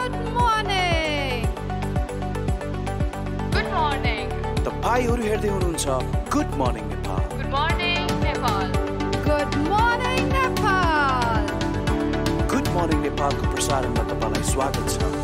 Good morning. Good morning. तपाईहरु हेर्दै हुनुहुन्छ good morning Nepal. Good morning, Nepal. Good morning, Nepal. Good morning नेपालको प्रसारणमा तपाईलाई स्वागत छ.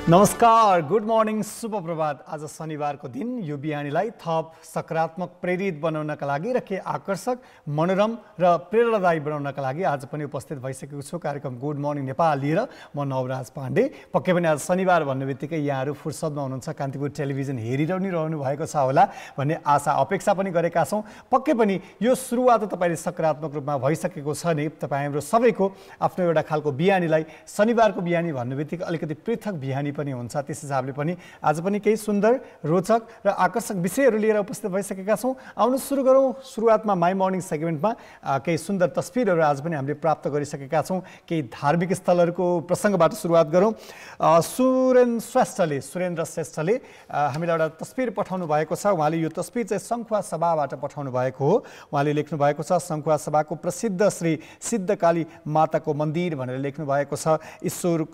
नमस्कार, गुड मर्निङ, शुभ प्रभात. आज शनिबारको दिन यो बिहानीलाई थप सकारात्मक प्रेरित बनाउनका लागि र के आकर्षक, मनोरम र प्रेरणादायी बनाउनका लागि आज पनि उपस्थित भइसकेको छु कार्यक्रम गुड मर्निङ नेपाल लिएर. म नवराज पाण्डे. पक्कै पनि आज शनिबार भन्ने बित्तिकै यहाँहरू फुर्सदमा हुनुहुन्छ, कान्तिपुर टेलिभिजन हेरिरहनु भएको छ होला भन्ने आशा अपेक्षा पनि गरेका छौँ. पक्कै पनि यो सुरुवात तपाईँले सकारात्मक रूपमा भइसकेको छ नि. तपाईँ हाम्रो सबैको आफ्नो एउटा खालको बिहानीलाई शनिबारको बिहानी भन्ने बित्तिकै अलिकति पृथक बिहानी पनि हुन्छ. त्यस हिसाबले पनि आज पनि केही सुन्दर, रोचक र आकर्षक विषयहरू लिएर उपस्थित भइसकेका छौँ. आउनु सुरु गरौँ. सुरुवातमा माई मर्निङ सेगमेन्टमा केही सुन्दर तस्बिरहरू आज पनि हामीले प्राप्त गरिसकेका छौँ. केही धार्मिक स्थलहरूको प्रसङ्गबाट सुरुवात गरौँ. सुरेन्द्र श्रेष्ठले हामीलाई एउटा तस्बिर पठाउनु भएको छ. उहाँले यो तस्बिर चाहिँ सङ्खुवा सभाबाट पठाउनु भएको हो. उहाँले लेख्नु भएको छ, सङ्खुवा सभाको प्रसिद्ध श्री सिद्धकाली माताको मन्दिर भनेर लेख्नु भएको छ. ईश्वर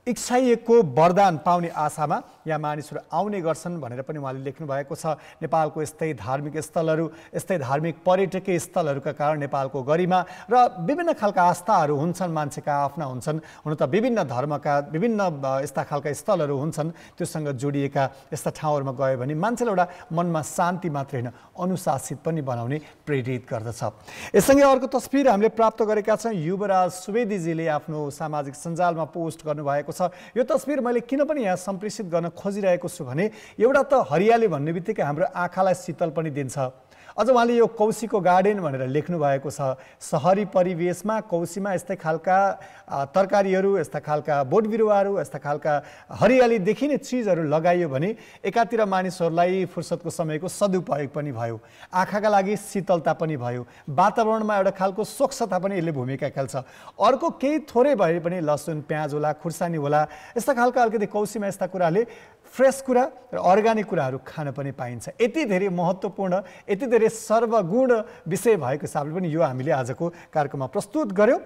इच्छाइएको वरदान पाउने आशामा यहाँ मानिसहरू आउने गर्छन् भनेर पनि उहाँले लेख्नु भएको छ. नेपालको यस्तै धार्मिक स्थलहरू, यस्तै धार्मिक पर्यटकीय स्थलहरूका कारण नेपालको गरिमा र विभिन्न खालका आस्थाहरू हुन्छन्, मान्छेका आफ्ना हुन्छन्. हुन त विभिन्न धर्मका विभिन्न यस्ता खालका स्थलहरू हुन्छन्. त्योसँग जोडिएका यस्ता ठाउँहरूमा गयो भने मान्छेलाई एउटा मनमा शान्ति मात्रै होइन, अनुशासित पनि बनाउने प्रेरित गर्दछ. यससँगै अर्को तस्बिर हामीले प्राप्त गरेका छौँ. युवराज सुवेदीजीले आफ्नो सामाजिक सञ्जालमा पोस्ट गर्नुभएको छ. यो तस्बिर मैले किन पनि यहाँ सम्प्रेषित गर्न खोजिरहेको छु भने एउटा त हरियाली भन्ने बित्तिकै हाम्रो आँखालाई शीतल पनि दिन्छ. अझ उहाँले यो कौशीको गार्डन भनेर लेख्नु भएको छ. सहरी परिवेशमा कौशीमा यस्तै खालका तरकारीहरू, यस्ता खालका बोट बिरुवाहरू, यस्ता खालका हरियाली देखिने चिजहरू लगाइयो भने एकातिर मानिसहरूलाई फुर्सदको समयको सदुपयोग पनि भयो, आँखाका लागि शीतलता पनि भयो, वातावरणमा एउटा खालको स्वच्छता पनि यसले भूमिका खेल्छ. अर्को केही थोरै भए पनि लसुन, प्याज होला, खुर्सानी होला, यस्ता खालका अलिकति कौशीमा यस्ता कुराले फ्रेस कुरा र अर्ग्यानिक कुराहरू खान पनि पाइन्छ. यति धेरै महत्त्वपूर्ण, यति धेरै सर्वगुण विषय भएको हिसाबले पनि यो हामीले आजको कार्यक्रममा प्रस्तुत गर्यौँ.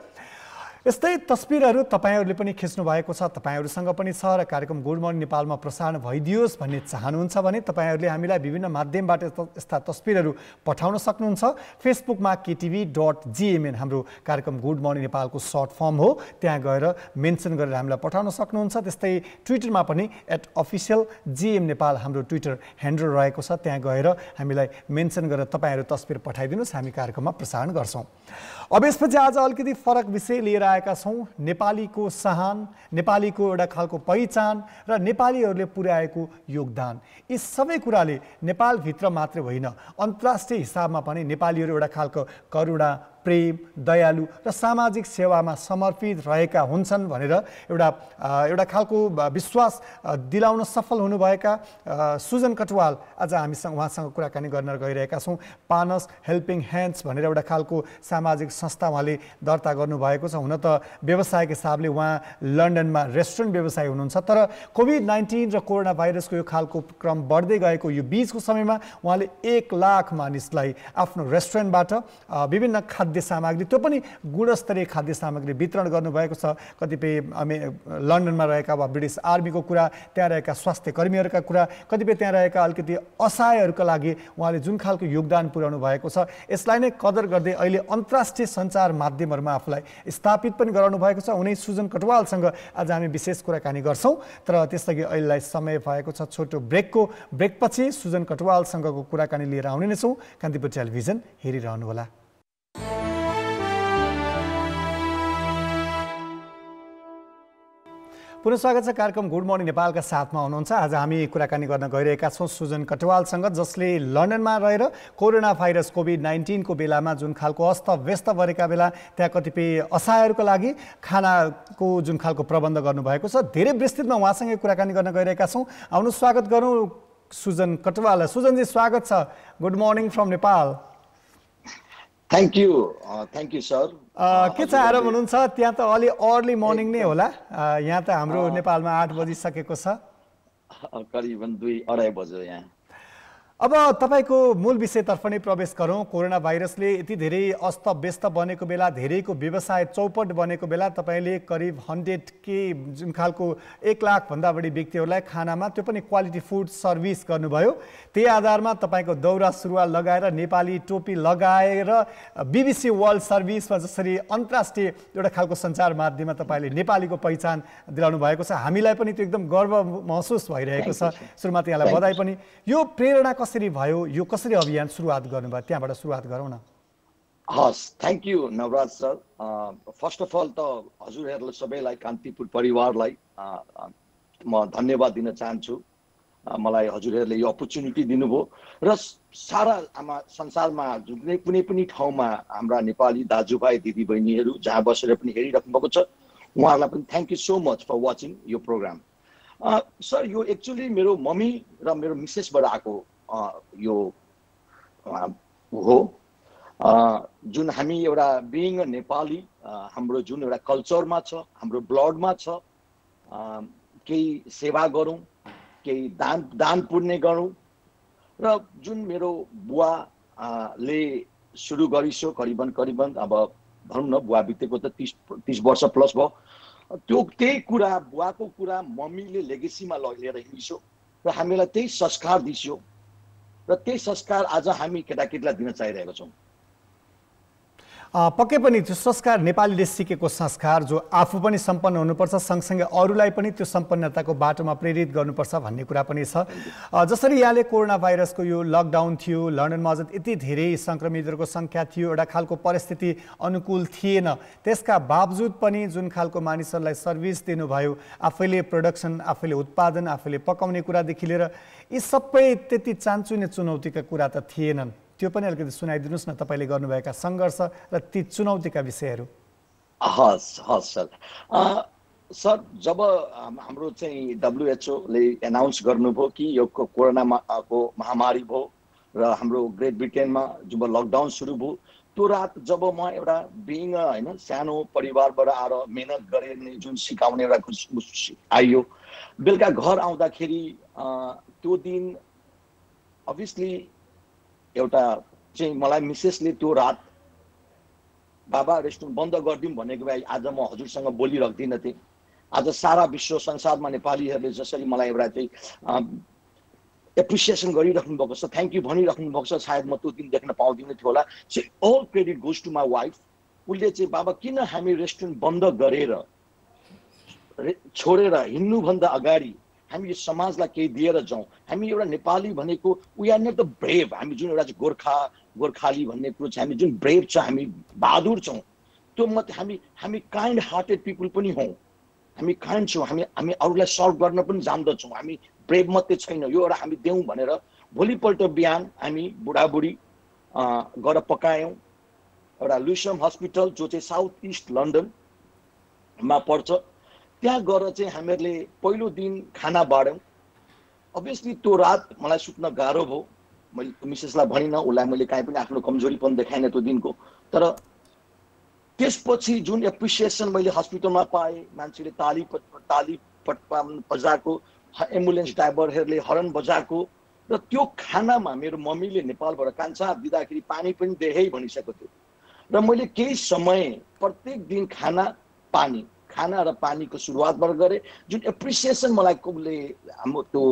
यस्तै तस्बिरहरू तपाईँहरूले पनि खिच्नु भएको छ, तपाईँहरूसँग पनि छ र कार्यक्रम गुड मर्निङ नेपालमा प्रसारण भइदियोस् भन्ने चाहनुहुन्छ भने तपाईँहरूले हामीलाई विभिन्न माध्यमबाट यस्ता तस्बिरहरू पठाउन सक्नुहुन्छ. फेसबुकमा KTV.gmn हाम्रो कार्यक्रम गुड मर्निङ नेपालको सर्ट फर्म हो, त्यहाँ गएर मेन्सन गरेर हामीलाई पठाउन सक्नुहुन्छ. त्यस्तै ट्विटरमा पनि @officialgm नेपाल हाम्रो ट्विटर ह्यान्डल रहेको छ, त्यहाँ गएर हामीलाई मेन्सन गरेर तपाईँहरू तस्बिर पठाइदिनुहोस्, हामी कार्यक्रममा प्रसारण गर्छौँ. अब यसपछि आज अलिकति फरक विषय लिएर आएका छौँ. नेपालीको शान, नेपालीको एउटा खालको पहिचान र नेपालीहरूले पुर्याएको योगदान. यी सबै कुराले नेपालभित्र मात्र होइन, अन्तर्राष्ट्रिय हिसाबमा पनि नेपालीहरू एउटा खालको करुणा, प्रेम, दयालु र सामाजिक सेवामा समर्पित रहेका हुन्छन् भनेर एउटा खालको विश्वास दिलाउन सफल हुनुभएका सुजन कटवाल आज हामीसँग उहाँसँग कुराकानी गर्न गइरहेका छौँ. पानस हेल्पिङ ह्यान्ड्स भनेर एउटा खालको सामाजिक संस्था उहाँले दर्ता गर्नुभएको छ. हुन त व्यवसायिक हिसाबले उहाँ लन्डनमा रेस्टुरेन्ट व्यवसायी हुनुहुन्छ, तर कोभिड-19 र कोरोना भाइरसको यो खालको क्रम बढ्दै गएको यो बीचको समयमा उहाँले 1 लाख मानिसलाई आफ्नो रेस्टुरेन्टबाट विभिन्न खाद्य सामग्री, त्यो पनि गुणस्तरीय खाद्य सामग्री वितरण गर्नुभएको छ. कतिपय लन्डनमा रहेका वा ब्रिटिस आर्मीको कुरा, त्यहाँ रहेका स्वास्थ्य कर्मीहरूका कुरा, कतिपय त्यहाँ रहेका अलिकति असहायहरूका लागि उहाँले जुन खालको योगदान पुर्याउनु भएको छ, यसलाई नै कदर गर्दै अहिले अन्तर्राष्ट्रिय सञ्चार माध्यमहरूमा आफूलाई स्थापित पनि गराउनु भएको छ. उनी सुजन कटवालसँग आज हामी विशेष कुराकानी गर्छौँ. तर त्यसअघि अहिलेलाई समय भएको छ छोटो ब्रेकपछि सुजन कटवालसँगको कुराकानी लिएर आउने नै छौँ. कान्तिपुर टेलिभिजन हेरिरहनुहोला. पुनः स्वागत छ. कार्यक्रम गुड मर्निङ नेपालका साथमा हुनुहुन्छ. आज हामी कुराकानी गर्न गइरहेका छौँ सुजन कटवालसँग, जसले लन्डनमा रहेर कोरोना भाइरस कोभिड-19 को बेलामा जुन खालको अस्तव्यस्त गरेका बेला त्यहाँ कतिपय असहायहरूको लागि खानाको जुन खालको प्रबन्ध गर्नुभएको छ. धेरै विस्तृतमा उहाँसँगै कुराकानी गर्न गइरहेका छौँ. आउनु स्वागत गरौँ सुजन कटवाल. सुजनजी स्वागत छ. Good morning from Nepal. Thank you sir. के छ आराम हुनुहुन्छ? त्यहाँ त अलि अर्ली मर्निङ नै होला, यहाँ त हाम्रो नेपालमा 8 बजिसकेको छ. करिबन 2-2:30 बज्यो यहाँ। अब तपाईको मूल विषयतर्फ नै प्रवेश गरौँ। कोरोना भाइरसले यति धेरै अस्तव्यस्त बनेको बेला, धेरैको व्यवसाय चौपट बनेको बेला तपाईले करिब 100K जुन खालको 1 लाख भन्दा बढी व्यक्तिहरूलाई खानामा, त्यो पनि क्वालिटी फुड सर्भिस गर्नुभयो। त्यही आधारमा तपाईको दौरा सुरुवाल लगाएर, नेपाली टोपी लगाएर BBC वर्ल्ड सर्भिसमा जसरी अन्तर्राष्ट्रिय एउटा खालको सञ्चार माध्यममा तपाईले नेपालीको पहिचान दिलाउनु भएको छ, हामीलाई पनि त्यो एकदम गर्व महसुस भइरहेको छ। सुरुमा यहाँलाई बधाई पनि। यो प्रेरणा कसरी भयो, यो कसरी अभियान सुरुवात गर्नुभयो, त्यहाँबाट सुरुवात गरौँ न। हस्, thank you Nawaraj sir. First of all त हजुरहरूलाई सबैलाई, कान्तिपुर परिवारलाई म धन्यवाद दिन चाहन्छु। मलाई हजुरहरूले यो अपर्च्युनिटी दिनुभयो र सारा संसारमा कुनै पनि ठाउँमा हाम्रा नेपाली दाजुभाइ दिदीबहिनीहरू जहाँ बसेर पनि हेरिराख्नु भएको छ, उहाँहरूलाई पनि thank you so much for watching यो प्रोग्राम। सर, यो एक्चुअली मेरो मम्मी र मेरो मिसेसबाट आएको यो हो, जुन हामी एउटा बिइङ अ नेपाली, हाम्रो जुन एउटा कल्चरमा छ, हाम्रो ब्लडमा छ, केही सेवा गरौँ, केही दान पुण्य गरौँ। र जुन मेरो बुवाले सुरु गरिसो करिबन अब भनौँ न, बुवा बितेको त 30 वर्ष प्लस भयो। त्यही कुरा, बुवाको कुरा मम्मीले लेगेसीमा लिएर हिँडिसो र हामीलाई त्यही संस्कार दिइसो र त्यही संस्कार आज हामी केटाकेटीलाई दिन चाहिरहेका छौँ। पक्कै पनि त्यो संस्कार नेपालीले सिकेको संस्कार जो आफू पनि सम्पन्न हुनुपर्छ, सँगसँगै अरूलाई पनि त्यो सम्पन्नताको बाटोमा प्रेरित गर्नुपर्छ भन्ने कुरा पनि छ। जसरी यहाँले कोरोना भाइरसको यो लकडाउन थियो, लन्डनमा अझ यति धेरै सङ्क्रमितहरूको सङ्ख्या थियो, एउटा खालको परिस्थिति अनुकूल थिएन, त्यसका बावजुद पनि जुन खालको मानिसहरूलाई सर्भिस दिनुभयो, आफैले प्रोडक्सन, आफैले उत्पादन, आफैले पकाउने कुरादेखि लिएर यी सबै त्यति चान्चुने चुनौतीका कुरा त थिएनन्। त्यो पनि अलिकति सुनाइदिनुहोस् न, तपाईँले गर्नुभएका सङ्घर्ष र ती चुनौतीका विषयहरू। हस् सर। सर, जब हाम्रो चाहिँ WHO ले एनाउन्स गर्नुभयो कि यो कोरोनाको महामारी भयो र हाम्रो ग्रेट ब्रिटेनमा जब लकडाउन सुरु भयो, त्यो रात जब म एउटा बिइङ होइन सानो परिवारबाट आएर मेहनत गरेर जुन सिकाउने एउटा आइयो, बेलुका घर आउँदाखेरि त्यो दिन अभियसली एउटा चाहिँ मलाई मिसेसले त्यो रात बाबा रेस्टुरेन्ट बन्द गरिदिउँ भनेको भए आज म हजुरसँग बोलिरहदिनँ थिएँ। आज सारा विश्व संसारमा नेपालीहरूले जसरी मलाई एउटा चाहिँ एप्रिसिएसन गरिराख्नु भएको छ, थ्याङ्क यू भनिराख्नु भएको छ, सायद म त्यो दिन देख्न पाउँदिनँ थियो होला। चाहिँ all credit goes to my wife. उसले चाहिँ बाबा किन हामी रेस्टुरेन्ट बन्द गरेर छोडेर हिँड्नुभन्दा अगाडि हामी यो समाजलाई केही दिएर जाउँ। हामी एउटा नेपाली भनेको we are not the brave, हामी जुन एउटा गोर्खाली भन्ने कुरो छ, हामी जुन ब्रेभ छ, हामी बहादुर छौँ, त्यो मात्रै हामी काइन्ड हार्टेड पिपुल पनि हौँ, हामी काइन्ड छौँ, हामी अरूलाई सर्भ गर्न पनि जान्दछौँ, हामी ब्रेभ मात्रै छैन। यो एउटा हामी देऊ भनेर भोलिपल्ट बिहान हामी बुढाबुढी गएर पकायौँ। एउटा लुसम हस्पिटल जो चाहिँ साउथ इस्ट लन्डनमा पर्छ, त्यहाँ गएर चाहिँ हामीहरूले पहिलो दिन खाना बाँड्यौँ। अभियसली त्यो रात मलाई सुत्न गाह्रो भयो। मैले मिसेसलाई भनिनँ, उसलाई मैले काहीँ पनि आफ्नो कमजोरीपन देखाइनँ त्यो दिनको। तर त्यसपछि जुन एप्रिसिएसन मैले हस्पिटलमा पाएँ, मान्छेले ताली बजाएको, एम्बुलेन्स ड्राइभरहरूले हर्न बजाएको, र त्यो खानामा मेरो मम्मीले नेपालबाट कान्छा दिँदाखेरि पानी पनि देहे भनिसकेको थियो। र मैले केही समय प्रत्येक दिन खाना र पानीको सुरुवातबाट गरेँ। जुन एप्रिसिएसन मलाई हाम्रो त्यो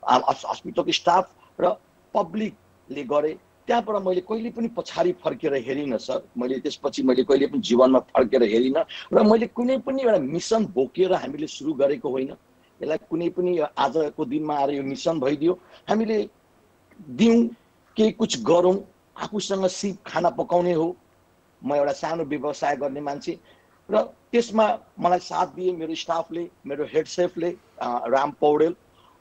हस्पिटलको स्टाफ र पब्लिकले गरे, त्यहाँबाट मैले कहिले पनि पछाडि फर्केर हेरिनँ सर। त्यसपछि मैले कहिले पनि जीवनमा फर्केर हेरिनँ र मैले कुनै पनि एउटा मिसन बोकेर हामीले सुरु गरेको होइन। यसलाई कुनै पनि आजको दिनमा आएर यो मिसन भइदियो, हामीले दिउँ, केही कुछ गरौँ, आफूसँग सिप खाना पकाउने हो। म एउटा सानो व्यवसाय गर्ने मान्छे र त्यसमा मलाई साथ दिए मेरो स्टाफले, मेरो हेड सेफले राम पौडेल,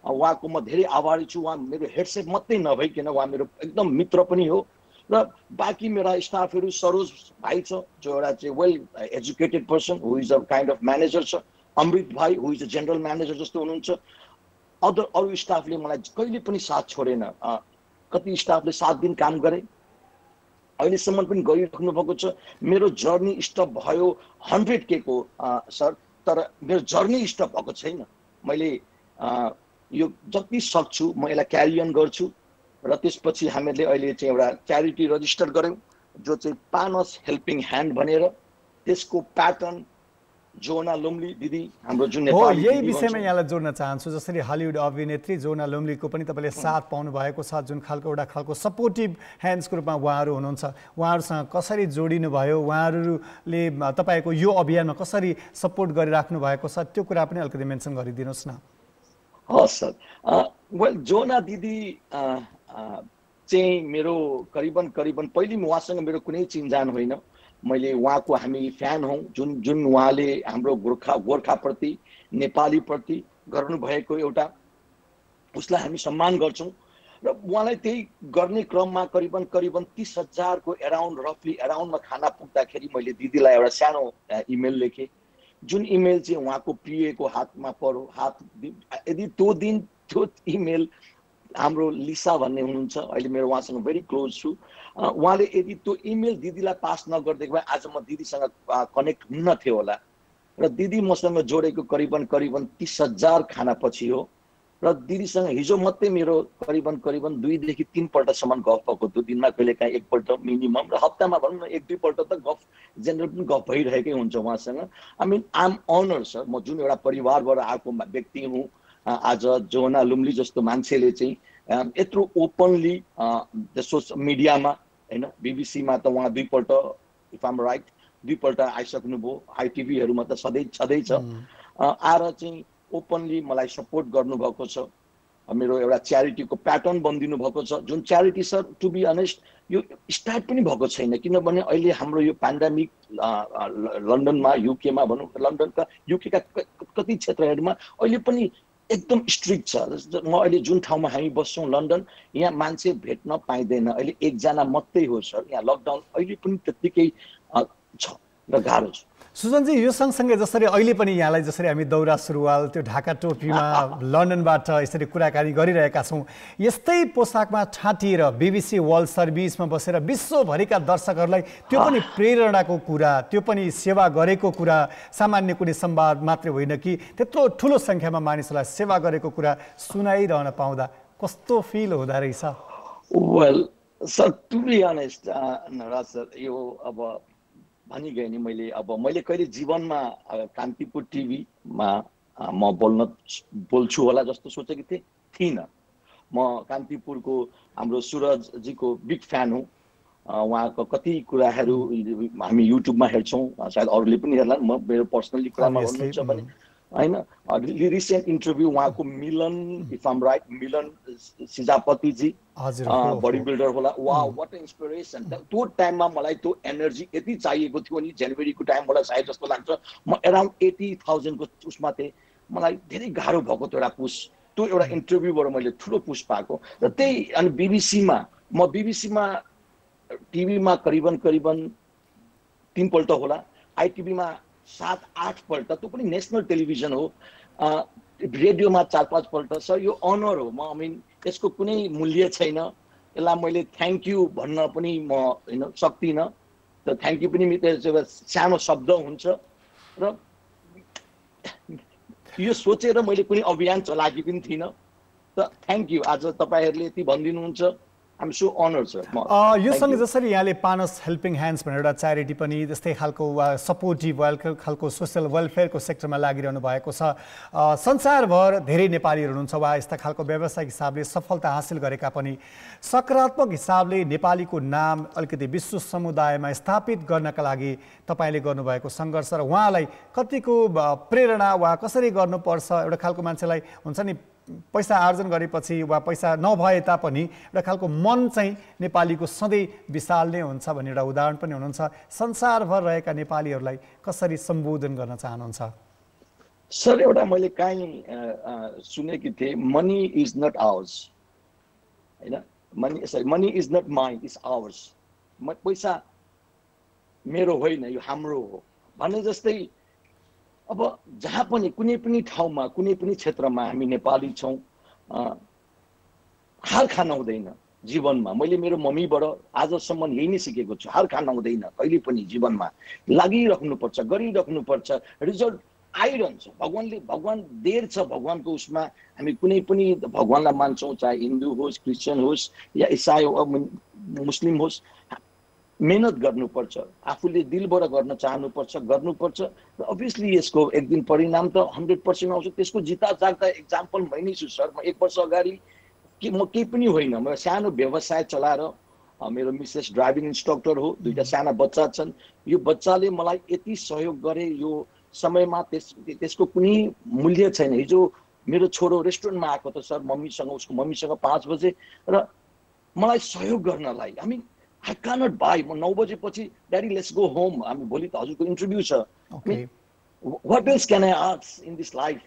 उहाँको म धेरै आभारी छु। उहाँ मेरो हेड सेफ मात्रै नभइकन उहाँ मेरो एकदम मित्र पनि हो। र बाँकी मेरा स्टाफहरू सरोज भाइ छ जो एउटा चाहिँ well educated person who is a kind of manager छ, अमृत भाइ हु इज अ जेनरल म्यानेजर जस्तो हुनुहुन्छ। अरू स्टाफले मलाई कहिले पनि साथ छोडेन। कति स्टाफले 7 दिन काम गरे, अहिलेसम्म पनि गरिराख्नु भएको छ। मेरो जर्नी स्टप भयो 100K को सर, तर मेरो जर्नी स्टप भएको छैन। मैले यो जति सक्छु म यसलाई क्यारी अन गर्छु र त्यसपछि हामीले अहिले चाहिँ एउटा च्यारिटी रजिस्टर गर्यौं जो चाहिँ पानस हेल्पिङ ह्यान्ड भनेर त्यसको प्याटर्न जोना लुम्ली दिदी हाम्रो जुन हो नेपाली यही दिदी विषयमा भन्छौँ। यहाँलाई जोड्न चाहन्छु जसरी हलिउड अभिनेत्री जोना लुम्लीको पनि तपाईँले साथ पाउनु भएको छ जुन खालको एउटा खालको सपोर्टिभ ह्यान्ड्सको रूपमा उहाँहरू हुनुहुन्छ उहाँहरूसँग कसरी जोडिनु भयो उहाँहरूले तपाईँको यो अभियानमा कसरी सपोर्ट गरिराख्नु भएको छ त्यो कुरा पनि अलिकति मेन्सन गरिदिनुहोस् न। हस् सर वेल जोना दिदी चाहिँ मेरो करिबन पहिले उहाँसँग मेरो कुनै चिनजान होइन मैले उहाँको हामी फ्यान हौँ जुन उहाँले हाम्रो गोर्खाप्रति नेपालीप्रति गर्नुभएको एउटा उसलाई हामी सम्मान गर्छौँ र उहाँलाई त्यही गर्ने क्रममा करिबन 30,000 को रफली एराउन्डमा खाना पुग्दाखेरि मैले दिदीलाई एउटा सानो इमेल लेखेँ जुन इमेल चाहिँ उहाँको प्रियको हातमा पर्यो यदि त्यो इमेल हाम्रो लिसा भन्ने हुनुहुन्छ अहिले मेरो उहाँसँग भेरी क्लोज छु उहाँले यदि त्यो इमेल दिदीलाई पास नगरिदिएको भए आज म दिदीसँग कनेक्ट हुन्न थियो होला र दिदी मसँग जोडेको करिबन 30,000 खाना पछि हो र दिदीसँग हिजो मात्रै मेरो करिबन 2 देखि 3 पल्टसम्म गफ भएको थियो दिनमा कहिलेकाहीँ एकपल्ट मिनिमम र हप्तामा भनौँ न 1-2 पल्ट त गफ जेनरल पनि गफ भइरहेकै हुन्छ उहाँसँग I mean I am honour sir म जुन एउटा परिवारबाट आएको व्यक्ति हुँ आज जोना लुम्ली जस्तो मान्छेले चाहिँ यत्रो ओपनली मिडियामा हैन बीबीसीमा त उहाँ 2 पल्ट इफ आम राइट 2 पल्ट आइसक्नुभयो आइटिभीहरूमा त सधैँ छ आएर चाहिँ ओपनली मलाई सपोर्ट गर्नुभएको छ मेरो एउटा च्यारिटीको प्याटर्न बनिदिनु भएको छ जुन charity sir to be honest यो स्टार्ट पनि भएको छैन किनभने अहिले हाम्रो यो पेन्डेमिक लन्डनमा युकेमा भनौँ लन्डनका युकेका कति क्षेत्रहरूमा अहिले पनि एकदम स्ट्रिक्ट छ म अहिले जुन ठाउँमा हामी बस्छौँ लन्डन यहाँ मान्छे भेट्न पाइँदैन अहिले एकजना मात्रै हो सर यहाँ लकडाउन अहिले पनि त्यत्तिकै छ र गाह्रो छ। सुजनजी यो सँगसँगै जसरी अहिले पनि यहाँलाई जसरी हामी दौरा सुरुवाल त्यो ढाका टोपीमा लन्डनबाट यसरी कुराकानी गरिरहेका छौँ यस्तै पोसाकमा ठाटिएर बीबीसी वर्ल्ड सर्भिसमा बसेर विश्वभरिका दर्शकहरूलाई त्यो पनि प्रेरणाको कुरा त्यो पनि सेवा गरेको कुरा सामान्य कुनै संवाद मात्रै होइन कि त्यत्रो ठुलो सङ्ख्यामा मानिसहरूलाई सेवा गरेको कुरा सुनाइरहन पाउँदा कस्तो फिल हुँदो रहेछ? Well sir to be honest Naraj sir यो अब भनिगएँ नि मैले कहिले जीवनमा कान्तिपुर टिभीमा म बोल्छु होला जस्तो सोचेको थिइनँ। म कान्तिपुरको हाम्रो सुरजजीको बिग फ्यान हुँ उहाँको कति कुराहरू हामी युट्युबमा हेर्छौँ सायद अरूले पनि हेर्ला म मेरो पर्सनली कुरामा भन्नुहुन्छ भने हैन रिसेन्ट इन्टरभ्यू उहाँको Milan if I'm right Milan सिजापतिजी बडी बिल्डर होला वाउ व्हाट इन्स्पिरेसन त्यो टाइममा मलाई त्यो एनर्जी यति चाहिएको थियो नि जनवरीको टाइम मलाई सायद जस्तो लाग्छ म अराउन्ड 80,000 को उसमा थिएँ मलाई धेरै गाह्रो भएको थियो एउटा पुस त्यो एउटा इन्टरभ्यूबाट मैले ठुलो पुस पाएको र त्यही अनि बीबीसीमा टिभीमा करिबन 3 पल्ट होला आइटिभीमा 7-8 पल्ट त्यो पनि नेसनल टेलिभिजन हो रेडियोमा 4-5 पल्ट सर यो अनर हो म मिन यसको कुनै मूल्य छैन यसलाई मैले थ्याङ्क यू भन्न पनि म हैन सक्दिनँ त थ्याङ्क यू पनि सानो शब्द हुन्छ र यो सोचेर मैले कुनै अभियान चलाएको पनि थिइनँ त थ्याङ्क यू आज तपाईँहरूले यति भनिदिनुहुन्छ I'm so honored, sir. यो सँगै जसरी यहाँले पानस हेल्पिङ ह्यान्ड्स भनेर एउटा च्यारिटी पनि त्यस्तै खालको सपोर्टिभ खालको सोसियल वेलफेयरको सेक्टरमा लागिरहनु भएको छ संसारभर धेरै नेपालीहरू हुनुहुन्छ वा यस्ता खालको व्यावसायिक हिसाबले सफलता हासिल गरेका पनि सकारात्मक हिसाबले नेपालीको नाम अलिकति विश्व समुदायमा स्थापित गर्नका लागि तपाईँले गर्नुभएको सङ्घर्ष र उहाँलाई कतिको प्रेरणा वा कसरी गर्नुपर्छ एउटा खालको मान्छेलाई हुन्छ नि पैसा आर्जन गरेपछि वा पैसा नभए तापनि एउटा खालको मन चाहिँ नेपालीको सधैँ विशाल नै हुन्छ भन्ने एउटा उदाहरण पनि हुनुहुन्छ संसारभर रहेका नेपालीहरूलाई कसरी सम्बोधन गर्न चाहनुहुन्छ? सर एउटा मैले काहीँ सुनेकी थिएँ मनी इज नट आवर्स हैन money is not mine is ours पैसा मेरो होइन यो हाम्रो हो भने जस्तै अब जहाँ पनि कुनै पनि ठाउँमा कुनै पनि क्षेत्रमा हामी नेपाली छौँ हार खान हुँदैन जीवनमा मैले मेरो मम्मीबाट आजसम्म यही नै सिकेको छु हार खान हुँदैन कहिले पनि जीवनमा लागिराख्नुपर्छ गरिराख्नुपर्छ रिजल्ट आइरहन्छ। भगवान देर छ भगवानको उसमा। हामी कुनै पनि भगवानलाई मान्छौँ, चाहे हिन्दू होस्, क्रिस्चियन होस् या इसाई मुस्लिम होस्, मेहनत गर्नुपर्छ, आफूले दिलबाट गर्न चाहनुपर्छ, गर्नुपर्छ र अभियसली यसको एक दिन परिणाम त 100% आउँछ। त्यसको जिता जाग्दा एक्जाम्पल मै नै छु सर। म 1 वर्ष अगाडि म केही पनि होइन, म सानो व्यवसाय चलाएर, मेरो मिसेस ड्राइभिङ इन्स्ट्रक्टर हो, 2टा साना बच्चा छन्। यो बच्चाले मलाई यति सहयोग गरे, यो समयमा त्यसको कुनै मूल्य छैन। हिजो मेरो छोरो रेस्टुरेन्टमा आएको त सर, उसको मम्मीसँग 5 बजे र मलाई सहयोग गर्नलाई। I cannot buy. म 9 बजेपछि ड्याडी लेट्स गो होम, हामी भोलि त हजुरको इन्टरभ्यू छ। What else can I ask in this life?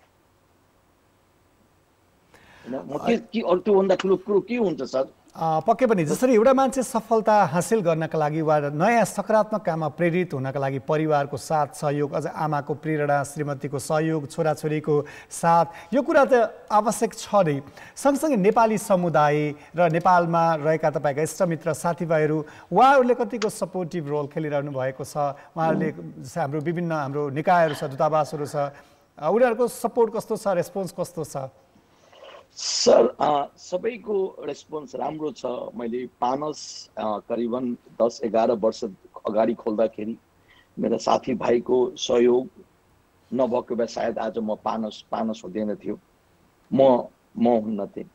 म के अरू त्योभन्दा ठुलो कुरो के हुन्छ सर? पक्कै पनि जसरी एउटा मान्छे सफलता हासिल गर्नका लागि वा नयाँ सकारात्मक काममा प्रेरित हुनका लागि परिवारको साथ सहयोग, अझ आमाको प्रेरणा, श्रीमतीको सहयोग, छोराछोरीको साथ, यो कुरा त आवश्यक छ नै। सँगसँगै नेपाली समुदाय र नेपालमा रहेका तपाईँका इष्टमित्र साथीभाइहरू, उहाँहरूले कतिको सपोर्टिभ रोल खेलिरहनु भएको छ? उहाँहरूले हाम्रो विभिन्न हाम्रो निकायहरू छ, दूतावासहरू छ, उनीहरूको सपोर्ट कस्तो छ, रेस्पोन्स कस्तो छ? सर सबैको रेस्पोन्स राम्रो छ। मैले पानस करिबन 10-11 वर्ष अगाडि खोल्दाखेरि मेरा साथीभाइको सहयोग नभएको भए सायद आज म पानस हुँदैन थियो, म हुन्न थिएँ।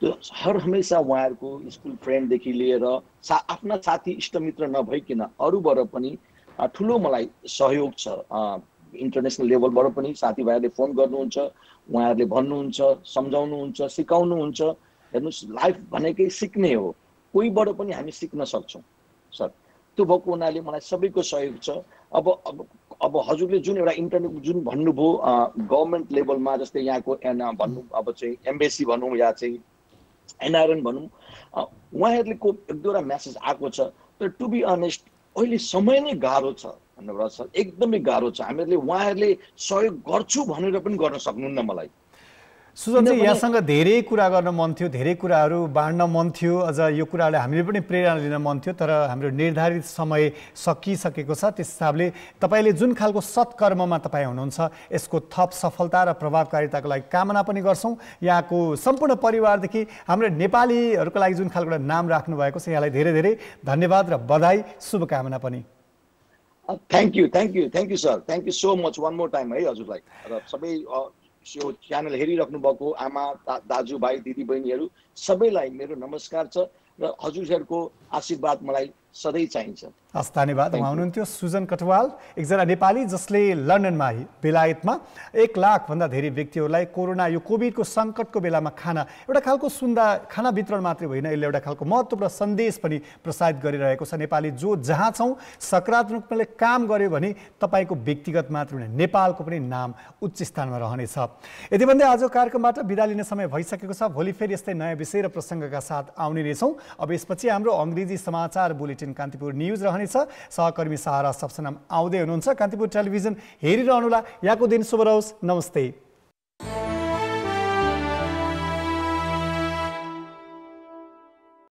त्यो हर हमेसा उहाँहरूको स्कुल फ्रेन्डदेखि लिएर आफ्ना साथी इष्टमित्र नभइकन अरूबाट पनि ठुलो मलाई सहयोग छ। इन्टरनेसनल लेभलबाट पनि साथीभाइहरूले फोन गर्नुहुन्छ, उहाँहरूले भन्नुहुन्छ, सम्झाउनुहुन्छ, सिकाउनुहुन्छ। हेर्नुहोस्, लाइफ भनेकै सिक्ने हो, कोहीबाट पनि हामी सिक्न सक्छौँ सर। त्यो भएको हुनाले मलाई सबैको सहयोग छ। अब हजुरले जुन एउटा इन्टरनेट जुन भन्नुभयो गभर्मेन्ट लेभलमा, जस्तै यहाँको भनौँ अब चाहिँ एम्बेसी भनौँ या चाहिँ एनआरएन भनौँ, उहाँहरूले को 1-2वटा मेसेज आएको छ। तर टु बी अनेस्ट अहिले समय नै गाह्रो छ भन्नुभयो सर, एकदमै गाह्रो छ। हामीहरूले उहाँहरूले सहयोग गर्छु भनेर पनि गर्न सक्नुहुन्न। मलाई सुजनजी यहाँसँग धेरै कुरा गर्न मन थियो, धेरै कुराहरू बाँड्न मन थियो, अझ यो कुराले हामीले पनि प्रेरणा लिन मन थियो, तर हाम्रो निर्धारित समय सकिसकेको छ। त्यस हिसाबले तपाईँले जुन खालको सत्कर्ममा तपाईँ हुनुहुन्छ, यसको थप सफलता र प्रभावकारिताको लागि कामना पनि गर्छौँ। यहाँको सम्पूर्ण परिवारदेखि हाम्रो नेपालीहरूको लागि जुन खालको नाम राख्नु भएको छ, यहाँलाई धेरै धेरै धन्यवाद र बधाई, शुभकामना पनि। Thank you sir, thank you so much one more time है हजुरलाई र सबै यो च्यानल हेरिराख्नु भएको आमा, दाजुभाइ, दिदीबहिनीहरू सबैलाई मेरो नमस्कार छ र हजुरहरूको आशीर्वाद मलाई सधैँ चाहिन्छ। हस्, धन्यवाद। उहाँ हुनुहुन्थ्यो सुजन कटवाल, एकजना नेपाली जसले लन्डनमा बेलायतमा 1 लाखभन्दा धेरै व्यक्तिहरूलाई कोरोना यो कोभिडको सङ्कटको बेलामा एउटा खालको खाना वितरण मात्रै होइन, यसले एउटा खालको महत्त्वपूर्ण सन्देश पनि प्रसारित गरिरहेको छ। नेपाली जो जहाँ छौँ सकारात्मक रूपले काम गर्यो भने तपाईँको व्यक्तिगत मात्र होइन, नेपालको पनि नाम उच्च स्थानमा रहनेछ। यति भन्दै आज कार्यक्रमबाट बिदा लिने समय भइसकेको छ। भोलि फेरि यस्तै नयाँ विषय र प्रसङ्गका साथ आउने नै छौँ। अब यसपछि हाम्रो अङ्ग्रेजी समाचार बुलेटिन कान्तिपुर न्युज रहनेछ। सहकर्मी सहारा सप्सनाम आउँदै हुनुहुन्छ। कान्तिपुर टेलिभिजन हेरिरहनुला। यहाँको दिन शुभ रहोस्। नमस्ते।